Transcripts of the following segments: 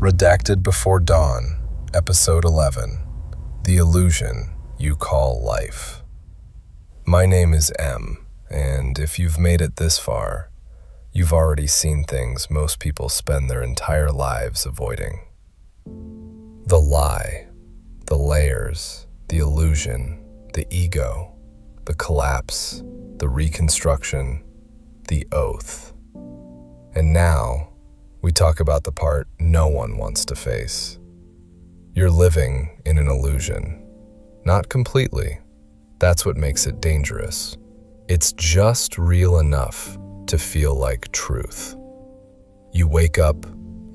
Redacted Before Dawn, Episode 11, The Illusion You Call Life. My name is M, and if you've made it this far, you've already seen things most people spend their entire lives avoiding. The lie, the layers, the illusion, the ego, the collapse, the reconstruction, the oath. And now, we talk about the part no one wants to face. You're living in an illusion. Not completely. That's what makes it dangerous. It's just real enough to feel like truth. You wake up,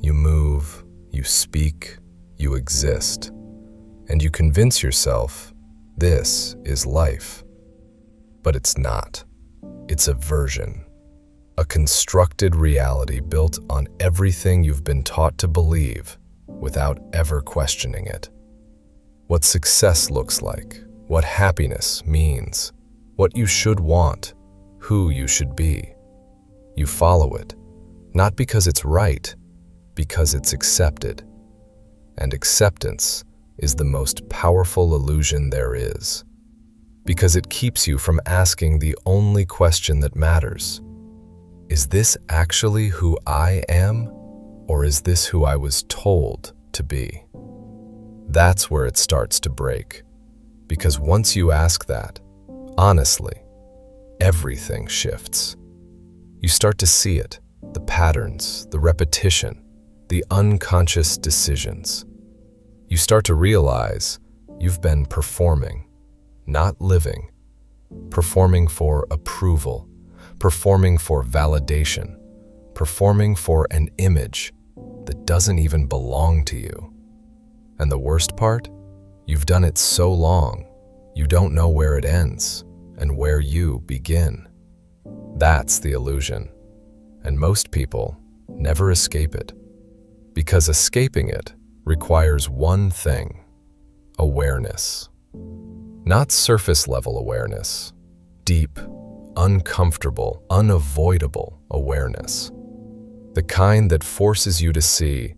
you move, you speak, you exist, and you convince yourself this is life. But it's not. It's a version. A constructed reality built on everything you've been taught to believe without ever questioning it. What success looks like, what happiness means, what you should want, who you should be. You follow it, not because it's right, because it's accepted. And acceptance is the most powerful illusion there is, because it keeps you from asking the only question that matters. Is this actually who I am, or is this who I was told to be? That's where it starts to break, because once you ask that, honestly, everything shifts. You start to see it, the patterns, the repetition, the unconscious decisions. You start to realize you've been performing, not living, performing for approval, performing for validation, performing for an image that doesn't even belong to you. And the worst part? You've done it so long, you don't know where it ends and where you begin. That's the illusion. And most people never escape it, because escaping it requires one thing: awareness. Not surface-level awareness, deep, uncomfortable, unavoidable awareness. The kind that forces you to see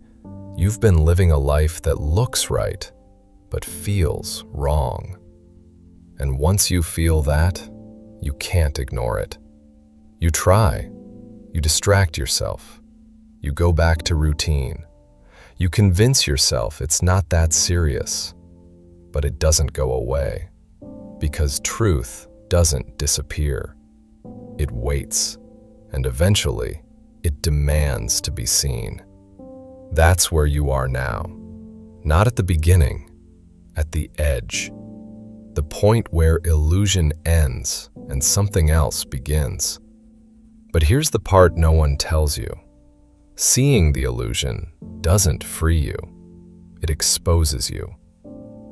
you've been living a life that looks right, but feels wrong. And once you feel that, you can't ignore it. You try, you distract yourself, you go back to routine. You convince yourself it's not that serious, but it doesn't go away, because truth doesn't disappear. It waits, and eventually, it demands to be seen. That's where you are now. Not at the beginning, at the edge. The point where illusion ends and something else begins. But here's the part no one tells you. Seeing the illusion doesn't free you. It exposes you.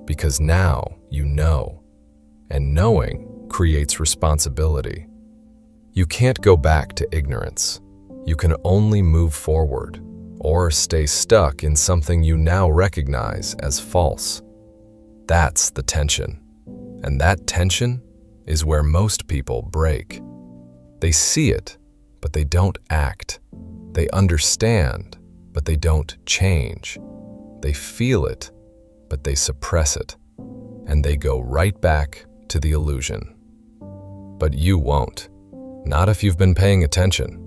Because now you know, and knowing creates responsibility. You can't go back to ignorance. You can only move forward, or stay stuck in something you now recognize as false. That's the tension. And that tension is where most people break. They see it, but they don't act. They understand, but they don't change. They feel it, but they suppress it. And they go right back to the illusion. But you won't. Not if you've been paying attention.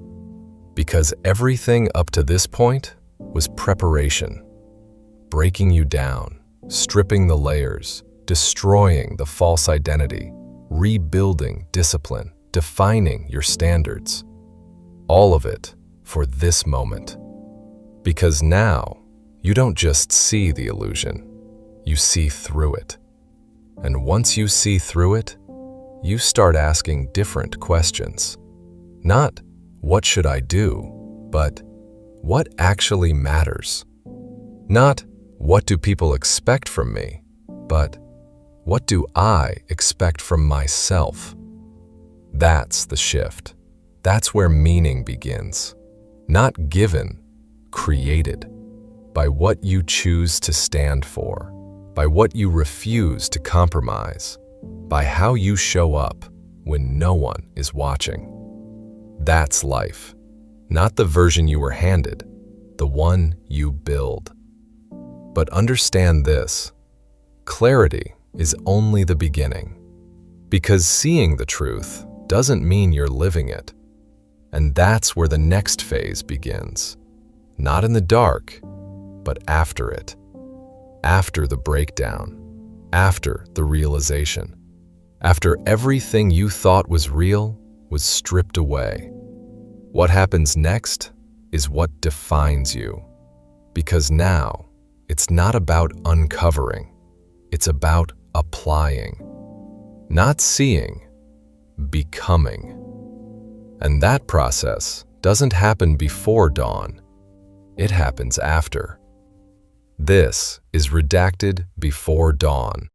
Because everything up to this point was preparation. Breaking you down, stripping the layers, destroying the false identity, rebuilding discipline, defining your standards. All of it for this moment. Because now, you don't just see the illusion, you see through it. And once you see through it, you start asking different questions. Not, what should I do? But, what actually matters? Not, what do people expect from me? But, what do I expect from myself? That's the shift. That's where meaning begins. Not given, created. By what you choose to stand for. By what you refuse to compromise. By how you show up when no one is watching. That's life. Not the version you were handed, the one you build. But understand this: clarity is only the beginning. Because seeing the truth doesn't mean you're living it. And that's where the next phase begins. Not in the dark, but after it. After the breakdown. After the realization. After everything you thought was real was stripped away. What happens next is what defines you. Because now, it's not about uncovering. It's about applying. Not seeing, becoming. And that process doesn't happen before dawn. It happens after. This is Redacted Before Dawn.